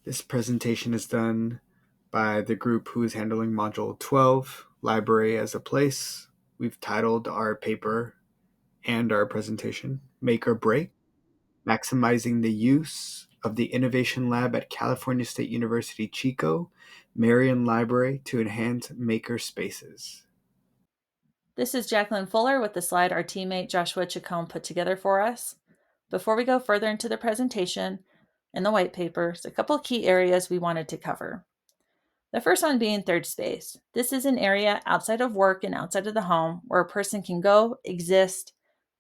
This presentation is done by the group who is handling Module 12, Library as a Place. We've titled our paper and our presentation, Make or Break, Maximizing the Use of the Innovation Lab at California State University Chico, Meriam Library to Enhance Makerspaces. This is Jacqueline Fuller with the slide our teammate Joshua Chacon put together for us. Before we go further into the presentation and the white papers, a couple of key areas we wanted to cover. The first one being third space. This is an area outside of work and outside of the home where a person can go, exist,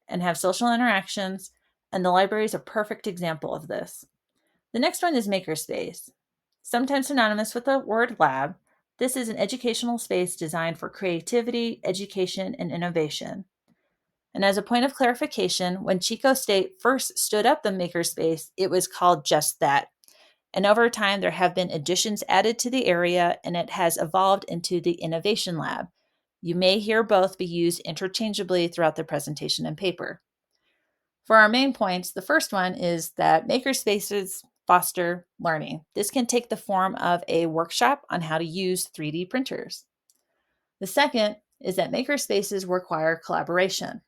and have social interactions, and the library is a perfect example of this. The next one is makerspace. Sometimes synonymous with the word lab, this is an educational space designed for creativity, education, and innovation. And as a point of clarification, when Chico State first stood up the makerspace, it was called just that. And over time, there have been additions added to the area, and it has evolved into the Innovation Lab. You may hear both be used interchangeably throughout the presentation and paper. For our main points, the first one is that makerspaces foster learning. This can take the form of a workshop on how to use 3D printers. The second is that makerspaces require collaboration.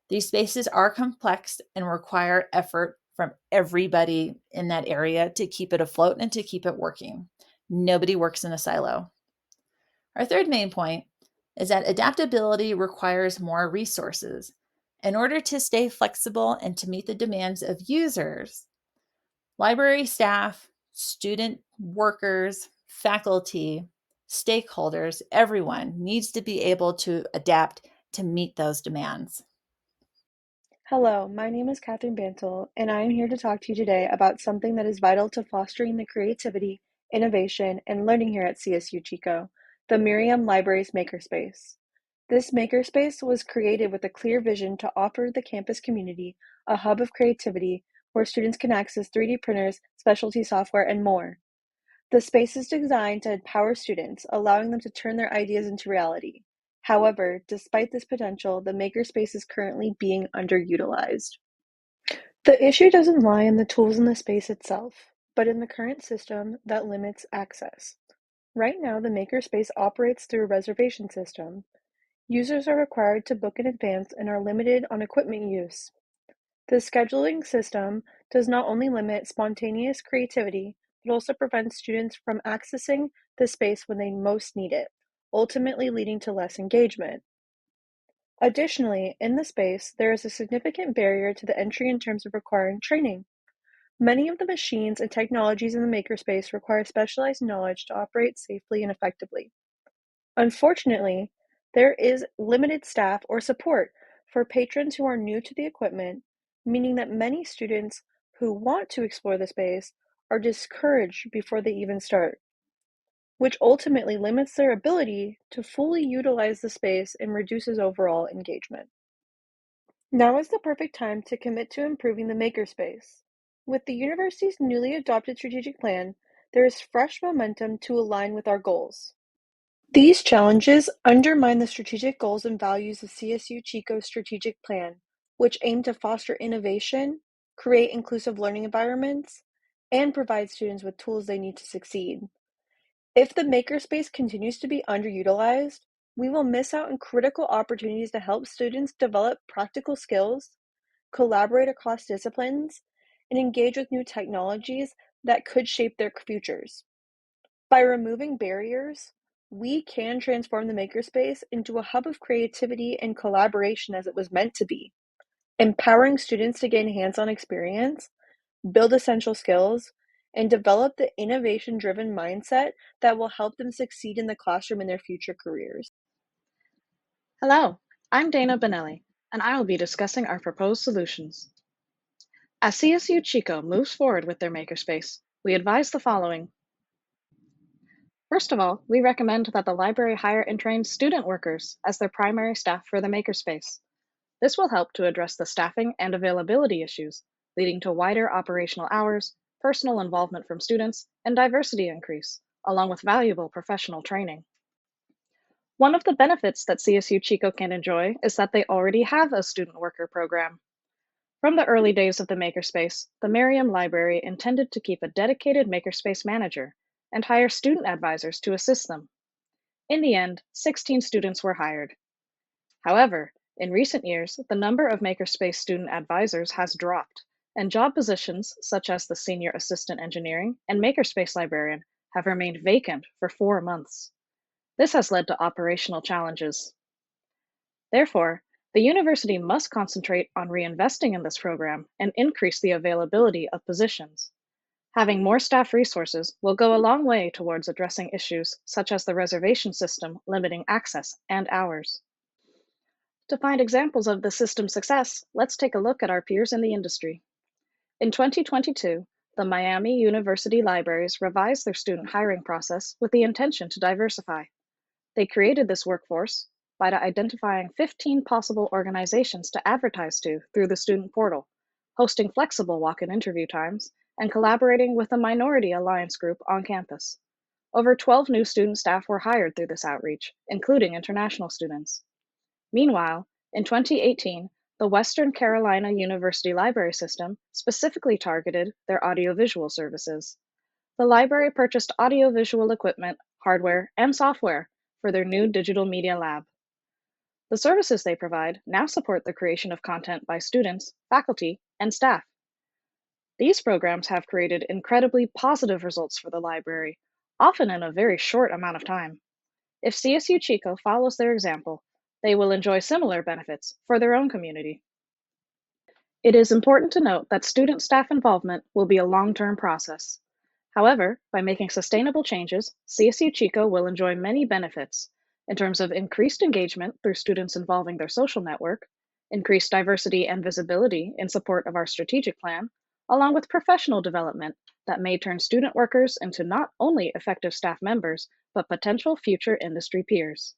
These spaces are complex and require effort from everybody in that area to keep it afloat and to keep it working. Nobody works in a silo. Our third main point is that adaptability requires more resources. In order to stay flexible and to meet the demands of users, library staff, student workers, faculty, stakeholders, everyone needs to be able to adapt to meet those demands. Hello, my name is Katherine Bantle, and I am here to talk to you today about something that is vital to fostering the creativity, innovation, and learning here at CSU Chico, the Meriam Library's Makerspace. This makerspace was created with a clear vision to offer the campus community a hub of creativity where students can access 3D printers, specialty software, and more. The space is designed to empower students, allowing them to turn their ideas into reality. However, despite this potential, the makerspace is currently being underutilized. The issue doesn't lie in the tools in the space itself, but in the current system that limits access. Right now, the makerspace operates through a reservation system. Users are required to book in advance and are limited on equipment use. The scheduling system does not only limit spontaneous creativity, but also prevents students from accessing the space when they most need it, ultimately leading to less engagement. Additionally, in the space, there is a significant barrier to the entry in terms of requiring training. Many of the machines and technologies in the makerspace require specialized knowledge to operate safely and effectively. Unfortunately, there is limited staff or support for patrons who are new to the equipment, meaning that many students who want to explore the space are discouraged before they even start, which ultimately limits their ability to fully utilize the space and reduces overall engagement. Now is the perfect time to commit to improving the makerspace. With the university's newly adopted strategic plan, there is fresh momentum to align with our goals. These challenges undermine the strategic goals and values of CSU Chico's strategic plan, which aim to foster innovation, create inclusive learning environments, and provide students with tools they need to succeed. If the makerspace continues to be underutilized, we will miss out on critical opportunities to help students develop practical skills, collaborate across disciplines, and engage with new technologies that could shape their futures. By removing barriers, we can transform the makerspace into a hub of creativity and collaboration as it was meant to be, empowering students to gain hands-on experience, build essential skills, and develop the innovation-driven mindset that will help them succeed in the classroom in their future careers. Hello, I'm Dana Benelli, and I will be discussing our proposed solutions. As CSU Chico moves forward with their makerspace, we advise the following. First of all, we recommend that the library hire and train student workers as their primary staff for the makerspace. This will help to address the staffing and availability issues, leading to wider operational hours, personal involvement from students, and diversity increase, along with valuable professional training. One of the benefits that CSU Chico can enjoy is that they already have a student worker program. From the early days of the Makerspace, the Meriam Library intended to keep a dedicated Makerspace manager and hire student advisors to assist them. In the end, 16 students were hired. However, in recent years, the number of Makerspace student advisors has dropped, and job positions such as the Senior Assistant Engineering and Makerspace Librarian have remained vacant for 4 months. This has led to operational challenges. Therefore, the university must concentrate on reinvesting in this program and increase the availability of positions. Having more staff resources will go a long way towards addressing issues such as the reservation system limiting access and hours. To find examples of the system's success, let's take a look at our peers in the industry. In 2022, the Miami University Libraries revised their student hiring process with the intention to diversify. They created this workforce by identifying 15 possible organizations to advertise to through the student portal, hosting flexible walk-in interview times, and collaborating with a minority alliance group on campus. Over 12 new student staff were hired through this outreach, including international students. Meanwhile, in 2018, the Western Carolina University Library System specifically targeted their audiovisual services. The library purchased audiovisual equipment, hardware, and software for their new digital media lab. The services they provide now support the creation of content by students, faculty, and staff. These programs have created incredibly positive results for the library, often in a very short amount of time. If CSU Chico follows their example, they will enjoy similar benefits for their own community. It is important to note that student staff involvement will be a long-term process. However, by making sustainable changes, CSU Chico will enjoy many benefits in terms of increased engagement through students involving their social network, increased diversity and visibility in support of our strategic plan, along with professional development that may turn student workers into not only effective staff members, but potential future industry peers.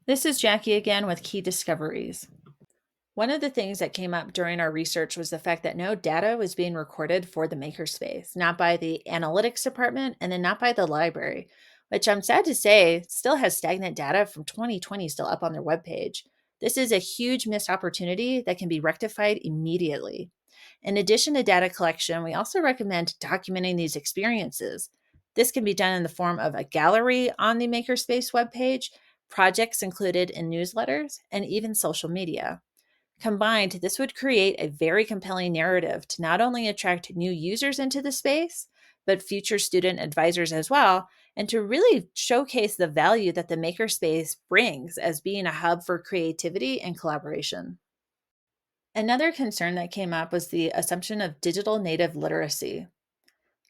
This is Jackie again with Key Discoveries. One of the things that came up during our research was the fact that no data was being recorded for the makerspace, not by the analytics department and then not by the library, which I'm sad to say still has stagnant data from 2020 still up on their webpage. This is a huge missed opportunity that can be rectified immediately. In addition to data collection, we also recommend documenting these experiences. This can be done in the form of a gallery on the Makerspace webpage, projects included in newsletters, and even social media. Combined, this would create a very compelling narrative to not only attract new users into the space, but future student advisors as well, and to really showcase the value that the makerspace brings as being a hub for creativity and collaboration. Another concern that came up was the assumption of digital native literacy.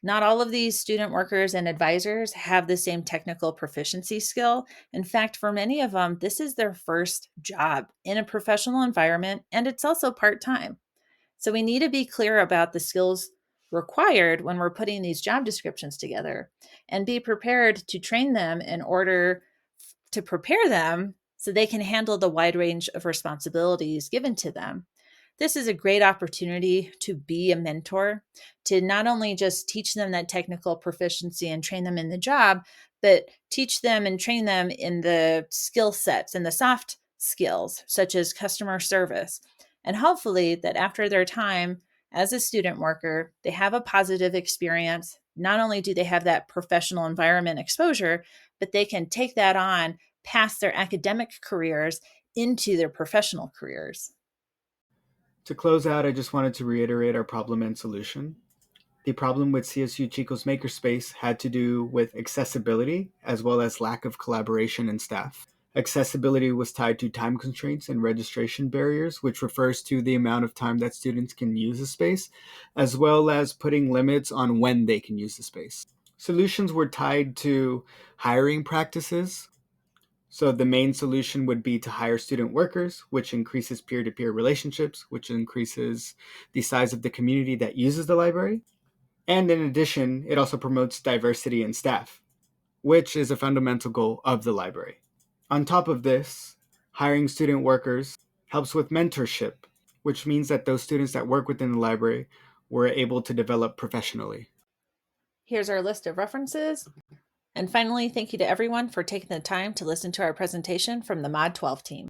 Not all of these student workers and advisors have the same technical proficiency skill. In fact, for many of them, this is their first job in a professional environment, and it's also part-time. So we need to be clear about the skills required when we're putting these job descriptions together and be prepared to train them in order to prepare them so they can handle the wide range of responsibilities given to them. This is a great opportunity to be a mentor, to not only just teach them that technical proficiency and train them in the job, but teach them and train them in the skill sets and the soft skills, such as customer service. And hopefully, that after their time as a student worker, they have a positive experience. Not only do they have that professional environment exposure, but they can take that on past their academic careers into their professional careers. To close out, I just wanted to reiterate our problem and solution. The problem with CSU Chico's Makerspace had to do with accessibility as well as lack of collaboration in staff. Accessibility was tied to time constraints and registration barriers, which refers to the amount of time that students can use a space, as well as putting limits on when they can use the space. Solutions were tied to hiring practices. So the main solution would be to hire student workers, which increases peer-to-peer relationships, which increases the size of the community that uses the library. And in addition, it also promotes diversity in staff, which is a fundamental goal of the library. On top of this, hiring student workers helps with mentorship, which means that those students that work within the library were able to develop professionally. Here's our list of references. And finally, thank you to everyone for taking the time to listen to our presentation from the Mod 12 team.